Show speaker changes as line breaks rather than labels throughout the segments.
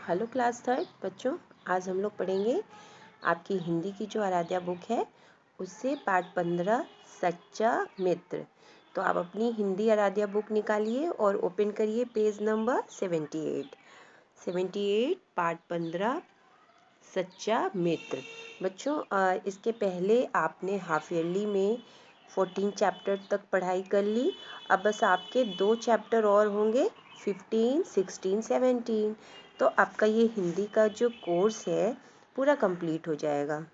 Hello class third बच्चों, आज हम लोग पढ़ेंगे आपकी हिंदी की जो आराध्या बुक है उससे पाठ 15 सच्चा मित्र। तो आप अपनी हिंदी आराध्या बुक निकालिए और ओपन करिए पेज नंबर 78 पाठ 15 सच्चा मित्र। बच्चों इसके पहले आपने हाफ ईयरली में 14 चैप्टर तक पढ़ाई कर ली। अब बस आपके 2 चैप्टर और होंगे 15, 16, 17। तो आपका ये हिंदी का जो कोर्स है पूरा कंप्लीट हो जाएगा।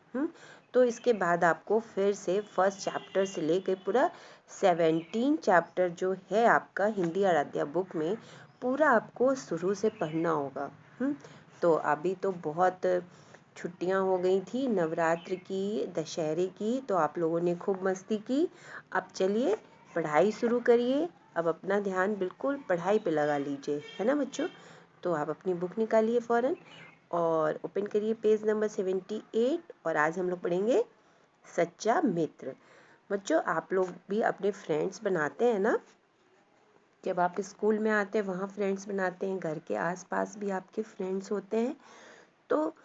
तो इसके बाद आपको फिर से फर्स्ट चैप्टर से लेकर पूरा 17 चैप्टर जो है आपका हिंदी आराध्या बुक में पूरा आपको शुरू से पढ़ना होगा। तो अभी तो बहुत छुट्टियां हो गई थी, नवरात्र की, दशहरे की, तो आप लोगों ने खूब मस्ती की। अब चलिए पढ़ाई शुरू करिए। अब अपना ध्यान बिल्कुल पढ़ाई पे लगा लीजिए, है ना बच्चों। तो आप अपनी बुक निकालिए फ़ौरन और ओपन करिए पेज नंबर 78 और आज हम लोग पढ़ेंगे सच्चा मित्र। बच्चों आप लोग भी अपने फ्रेंड्स बनाते हैं ना, जब आप स्कूल में आते हैं वहाँ फ्रेंड्स बनाते हैं, घर के आसपास भी आपके फ्रेंड्स होते हैं। तो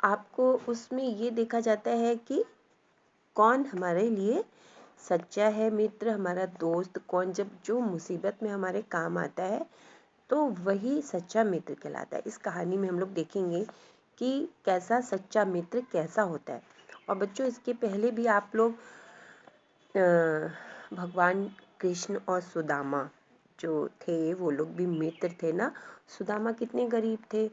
आपको उसमें ये देखा जाता है कि कौन हमारे लिए सच्चा है मित्र, हमारा दोस्त कौन, जब जो मुसीबत में हमारे काम आता है तो वही सच्चा मित्र कहलाता है। इस कहानी में हम लोग देखेंगे कि कैसा सच्चा मित्र कैसा होता है। और बच्चों इसके पहले भी आप लोग भगवान कृष्ण और सुदामा जो थे वो लोग भी मित्र थे ना। सुदामा कितने गरीब थे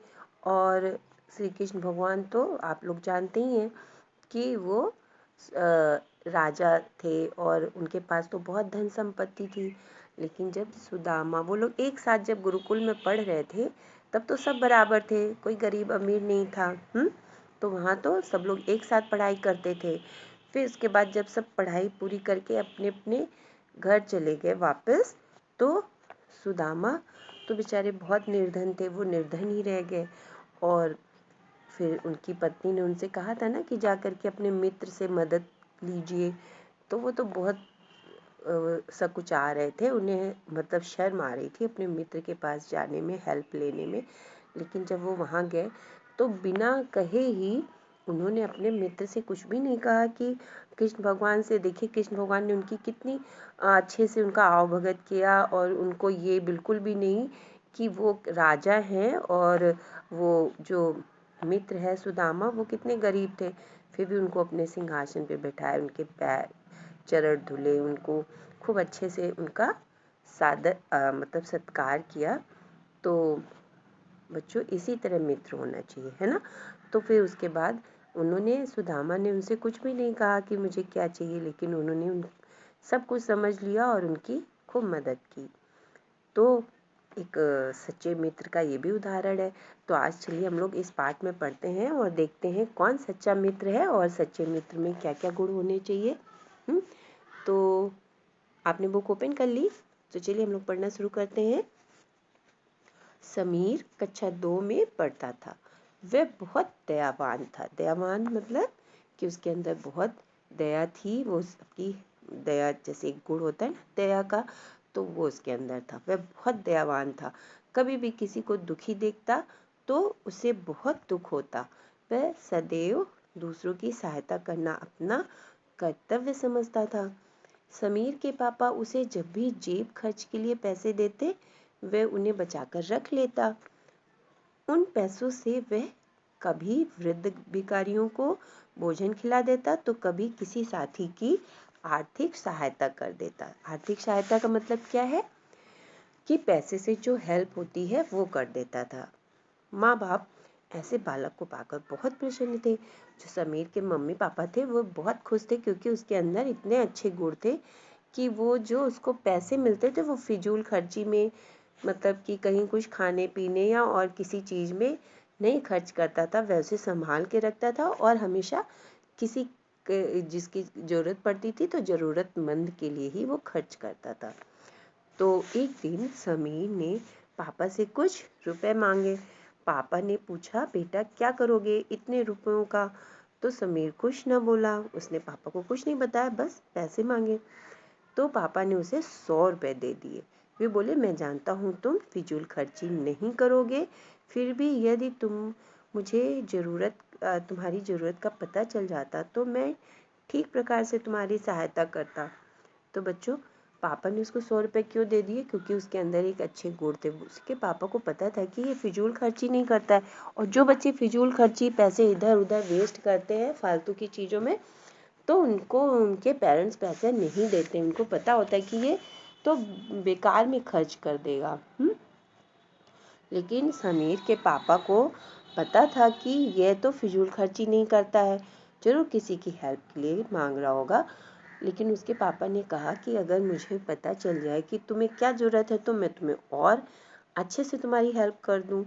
और श्री कृष्ण भगवान तो आप लोग जानते ही हैं कि वो राजा थे और उनके पास तो बहुत धन संपत्ति थी। लेकिन जब सुदामा वो लोग एक साथ जब गुरुकुल में पढ़ रहे थे तब तो सब बराबर थे, कोई गरीब अमीर नहीं था। तो वहाँ तो सब लोग एक साथ पढ़ाई करते थे। फिर उसके बाद जब सब पढ़ाई पूरी करके अपने अपने घर चले गए वापस, तो सुदामा तो बेचारे बहुत निर्धन थे, वो निर्धन ही रह गए। और फिर उनकी पत्नी ने उनसे कहा था ना कि जा कर के अपने मित्र से मदद लीजिए। तो वो तो बहुत सकुचा रहे थे, उन्हें मतलब शर्म आ रही थी अपने मित्र के पास जाने में, हेल्प लेने में। लेकिन जब वो वहाँ गए तो बिना कहे ही उन्होंने अपने मित्र से कुछ भी नहीं कहा कि कृष्ण भगवान से, देखिए कृष्ण भगवान ने उनकी कितनी अच्छे से उनका आवभगत किया और उनको ये बिल्कुल भी नहीं कि वो राजा हैं और वो जो मित्र है सुदामा वो कितने गरीब थे। फिर भी उनको अपने सिंहासन पे बैठाए, उनके पैर चरण धुले, उनको खूब अच्छे से उनका सादर मतलब सत्कार किया। तो बच्चों इसी तरह मित्र होना चाहिए, है ना। तो फिर उसके बाद उन्होंने सुदामा ने उनसे कुछ भी नहीं कहा कि मुझे क्या चाहिए, लेकिन उन्होंने उन सब कुछ समझ लिया और उनकी खूब मदद की। तो एक सच्चे मित्र का ये भी उदाहरण है। तो आज चलिए हम लोग इस पाठ में पढ़ते हैं और देखते हैं कौन सच्चा मित्र है और सच्चे मित्र में क्या क्या गुण होने चाहिए। तो आपने बुक ओपन कर ली, तो चलिए हम लोग पढ़ना शुरू करते हैं। समीर कक्षा 2 में पढ़ता था। वह बहुत दयावान था। दयावान मतलब कि उसके अंदर बहुत दया थी, वो सबकी दया जैसे एक गुण होता है ना दया का, तो वो उसके अंदर था। वह बहुत दयावान था। कभी भी किसी को दुखी देखता तो उसे बहुत दुख होता। वह सदैव दूसरों की सहायता करना अपना कर्तव्य समझता था। समीर के पापा उसे जब भी जेब खर्च के लिए पैसे देते वह उन्हें बचाकर रख लेता। उन पैसों से वह कभी वृद्ध भिखारियों को भोजन खिला देता तो कभी किसी साथी की आर्थिक सहायता कर देता। आर्थिक सहायता का मतलब क्या है कि पैसे से जो हेल्प होती है वो कर देता था। माँ बाप ऐसे बालक को पाकर बहुत प्रसन्न थे। जो समीर के मम्मी पापा थे वो बहुत खुश थे क्योंकि उसके अंदर इतने अच्छे गुण थे कि वो जो उसको पैसे मिलते थे वो फिजूल खर्ची में, मतलब कि कहीं कुछ खाने पीने या और किसी चीज़ में नहीं खर्च करता था, वैसे संभाल के रखता था और हमेशा किसी जिसकी ज़रूरत पड़ती थी तो ज़रूरतमंद के लिए ही वो खर्च करता था। तो एक दिन समीर ने पापा से कुछ रुपए मांगे। पापा ने पूछा, बेटा क्या करोगे इतने रुपयों का। तो समीर कुछ न बोला, उसने पापा को कुछ नहीं बताया, बस पैसे मांगे। तो पापा ने उसे 100 रुपए दे दिए। वे बोले, मैं जानता हूँ तुम फिजूल खर्ची नहीं करोगे, फिर भी यदि तुम्हारी ज़रूरत का पता चल जाता तो मैं ठीक प्रकार से तुम्हारी सहायता करता। तो बच्चों, पापा ने उसको 100 रुपये क्यों दे दिए? क्योंकि उसके अंदर एक अच्छे गुण थे। उसके पापा को पता था कि ये फिजूल खर्ची नहीं करता है, और जो बच्चे फिजूल खर्ची पैसे इधर उधर वेस्ट करते हैं फालतू की चीज़ों में, तो उनको उनके पेरेंट्स पैसे नहीं देते। उनको पता होता है कि ये तो बेकार में खर्च कर देगा। लेकिन समीर के पापा को पता था कि यह तो फिजूल खर्ची नहीं करता है, जरूर किसी की हेल्प के लिए मांग रहा होगा। लेकिन उसके पापा ने कहा कि अगर मुझे पता चल जाए कि तुम्हें क्या ज़रूरत है तो मैं तुम्हें और अच्छे से तुम्हारी हेल्प कर दूं।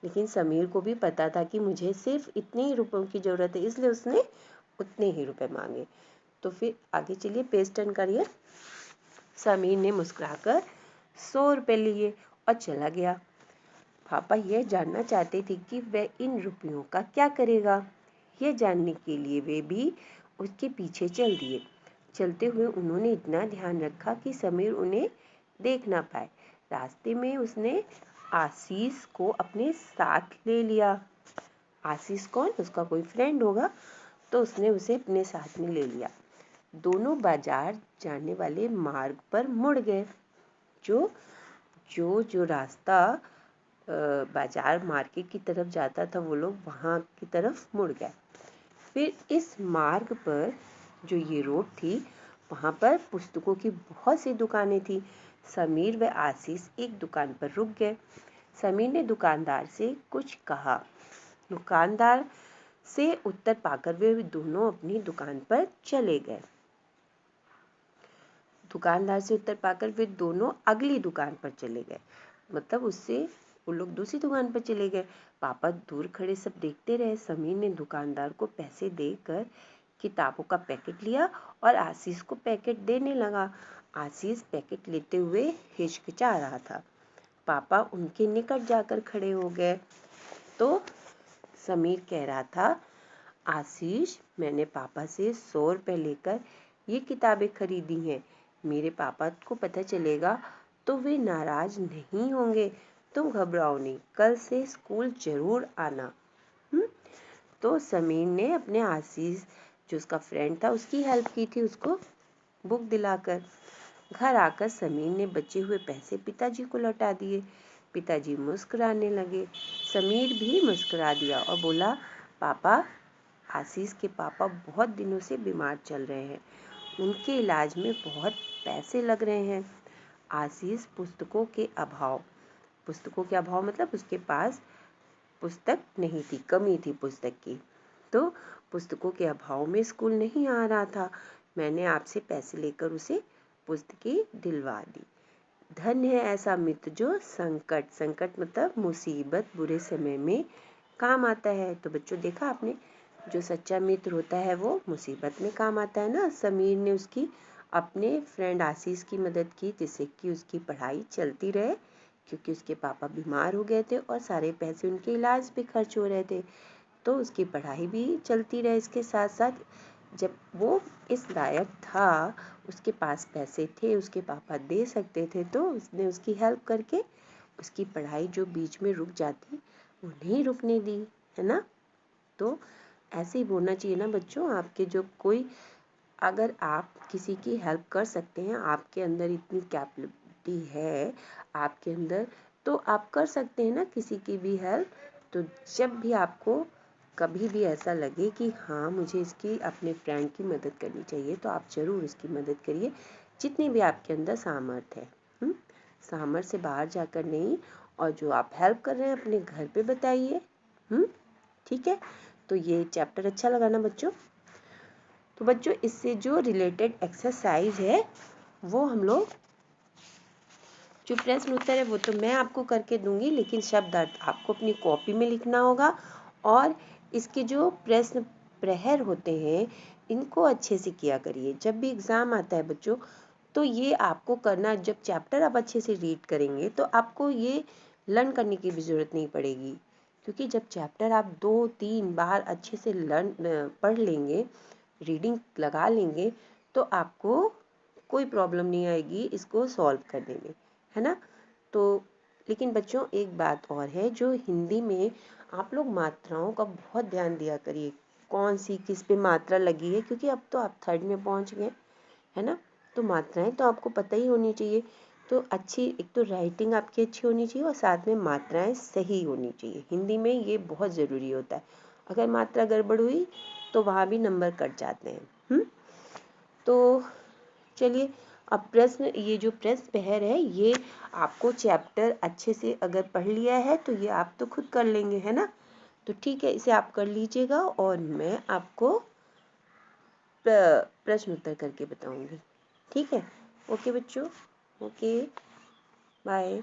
लेकिन समीर को भी पता था कि मुझे सिर्फ इतने ही रुपयों की ज़रूरत है, इसलिए उसने उतने ही रुपए मांगे। तो फिर आगे चलिए, पेज टर्न करिए। समीर ने मुस्कुराकर 100 रुपये लिए और चला गया। पापा यह जानना चाहते थे कि वह इन रुपयों का क्या करेगा। यह जानने के लिए वे भी उसके पीछे चल दिए। चलते हुए उन्होंने इतना ध्यान रखा कि समीर उन्हें देख ना पाए। रास्ते में उसने आशीष को अपने साथ ले लिया। आशीष कौन? उसका कोई फ्रेंड होगा, तो उसने उसे अपने साथ में ले लिया। दोनों बाजार जाने वाले मार्ग पर मुड़ गए। जो जो जो रास्ता बाजार मार्केट की तरफ जाता था, वो लोग वहाँ की तरफ मुड़ गए। फिर इस मार्ग पर जो ये रोड थी, वहाँ पर पुस्तकों की बहुत सी दुकानें थी। समीर व आशीष एक दुकान पर रुक गए। समीर ने दुकानदार से कुछ कहा। दुकानदार से उत्तर पाकर वे दोनों अपनी दुकान पर चले गए। दुकानदार से उत्तर पाकर वे दोनों अगली दुकान पर चले गए। मतलब उससे वो लोग दूसरी दुकान पर चले गए। पापा दूर खड़े सब देखते रहे। समीर ने दुकानदार को पैसे देकर किताबों का पैकेट लिया और आशीष को पैकेट देने लगा। आशीष पैकेट लेते हुए हिचकिचा रहा था। पापा उनके निकट जाकर खड़े हो गए। तो समीर कह रहा था, आशीष, मैंने पापा से 100 रुपये लेकर ये किताबें खरीदी हैं। मेरे पापा को पता चलेगा तो वे नाराज नहीं होंगे। तुम घबराओ नहीं, कल से स्कूल जरूर आना। तो समीर ने अपने आशीष, जो उसका फ्रेंड था, उसकी हेल्प की थी उसको बुक दिलाकर। घर आकर समीर ने बचे हुए पैसे पिताजी को लौटा दिए। पिताजी मुस्कुराने लगे। समीर भी मुस्कुरा दिया और बोला, पापा, आशीष के पापा बहुत दिनों से बीमार चल रहे हैं। उनके इलाज में बहुत पैसे लग रहे हैं। आशीष पुस्तकों के अभाव मतलब उसके पास पुस्तक नहीं थी, कमी थी पुस्तक की, तो पुस्तकों के अभाव में स्कूल नहीं आ रहा था। मैंने आपसे पैसे लेकर उसे पुस्तकें दिलवा दी। धन्य है ऐसा मित्र जो संकट मतलब मुसीबत, बुरे समय में काम आता है। तो बच्चों, देखा आपने, जो सच्चा मित्र होता है वो मुसीबत में काम आता है ना। समीर ने उसकी अपने फ्रेंड आशीष की मदद की, जिससे कि उसकी पढ़ाई चलती रहे, क्योंकि उसके पापा बीमार हो गए थे और सारे पैसे उनके इलाज पे खर्च हो रहे थे। तो उसकी पढ़ाई भी चलती रहे। इसके साथ साथ जब वो इस लायक था, उसके पास पैसे थे, उसके पापा दे सकते थे, तो उसने उसकी हेल्प करके उसकी पढ़ाई जो बीच में रुक जाती वो नहीं रुकने दी, है ना। तो ऐसे ही बोलना चाहिए ना बच्चों। आपके जो कोई, अगर आप किसी की हेल्प कर सकते हैं, आपके अंदर इतनी कैपेबिलिटी है आपके अंदर, तो आप कर सकते हैं ना किसी की भी हेल्प। तो जब भी आपको कभी भी ऐसा लगे कि हाँ, मुझे इसकी अपने फ्रेंड की मदद करनी चाहिए, तो आप ज़रूर उसकी मदद करिए, जितनी भी आपके अंदर सामर्थ्य है। सामर्थ्य से बाहर जाकर नहीं, और जो आप हेल्प कर रहे हैं अपने घर पे बताइए। ठीक है। तो ये चैप्टर अच्छा लगा ना बच्चों? तो बच्चों, इससे जो रिलेटेड एक्सरसाइज है वो हम लोग, जो प्रश्न उत्तर है वो तो मैं आपको करके दूंगी, लेकिन शब्द अर्थ आपको अपनी कॉपी में लिखना होगा। और इसके जो प्रश्न प्रहर होते हैं, इनको अच्छे से किया करिए। जब भी एग्ज़ाम आता है बच्चों, तो ये आपको करना, जब चैप्टर आप अच्छे से रीड करेंगे तो आपको ये लर्न करने की भी ज़रूरत नहीं पड़ेगी। क्योंकि जब चैप्टर आप 2-3 बार अच्छे से पढ़ लेंगे, रीडिंग लगा लेंगे, तो आपको कोई प्रॉब्लम नहीं आएगी इसको सॉल्व करने में, है ना। तो लेकिन बच्चों एक बात और है, जो हिंदी में आप लोग मात्राओं का बहुत ध्यान दिया करिए, कौन सी किस पे मात्रा लगी है, क्योंकि अब तो आप थर्ड में पहुंच गए, है ना। तो मात्राएं तो आपको पता ही होनी चाहिए। तो अच्छी, एक तो राइटिंग आपकी अच्छी होनी चाहिए और साथ में मात्राएं सही होनी चाहिए। हिंदी में ये बहुत ज़रूरी होता है। अगर मात्रा गड़बड़ हुई तो वहाँ भी नंबर कट जाते हैं। तो चलिए, अब प्रश्न, ये जो प्रश्न पहर है ये आपको चैप्टर अच्छे से अगर पढ़ लिया है तो ये आप तो खुद कर लेंगे, है ना। तो ठीक है, इसे आप कर लीजिएगा और मैं आपको प्रश्न उत्तर करके बताऊंगी। ठीक है, ओके बच्चों, ओके, बाय।